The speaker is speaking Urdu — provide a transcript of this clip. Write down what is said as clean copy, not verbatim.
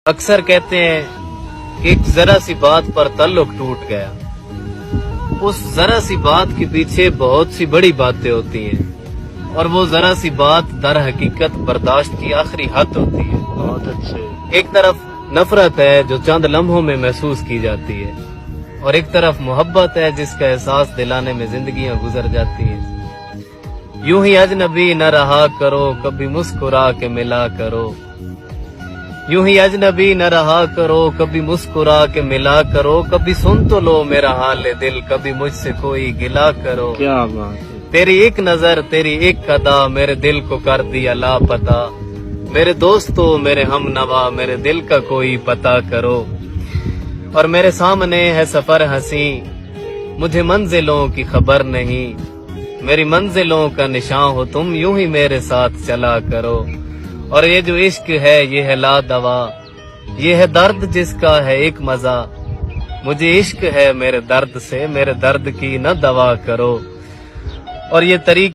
اکثر کہتے ہیں کہ ایک ذرا سی بات پر تعلق ٹوٹ گیا. اس ذرا سی بات کے پیچھے بہت سی بڑی باتیں ہوتی ہیں، اور وہ ذرا سی بات در حقیقت برداشت کی آخری حد ہوتی ہے. بہت اچھے. ایک طرف نفرت ہے جو چند لمحوں میں محسوس کی جاتی ہے، اور ایک طرف محبت ہے جس کا احساس دلانے میں زندگیاں گزر جاتی ہیں. یوں ہی اجنبی نہ رہا کرو، کبھی مسکرا کے ملا کرو. یوں ہی اجنبی نہ رہا کرو، کبھی مسکرا کے ملا کرو. کبھی سن تو لو میرا حال دل، کبھی مجھ سے کوئی گلا کرو. کیا بات ہے. تیری ایک نظر، تیری ایک ادا میرے دل کو کر دیا لاپتہ. میرے دوستو، میرے ہم نوا، میرے دل کا کوئی پتہ کرو. اور میرے سامنے ہے سفر ہنسی، مجھے منزلوں کی خبر نہیں. میری منزلوں کا نشان ہو تم، یوں ہی میرے ساتھ چلا کرو. اور یہ جو عشق ہے یہ ہے لا دوا، یہ ہے درد جس کا ہے ایک مزہ. مجھے عشق ہے میرے درد سے، میرے درد کی نہ دوا کرو. اور یہ طریقہ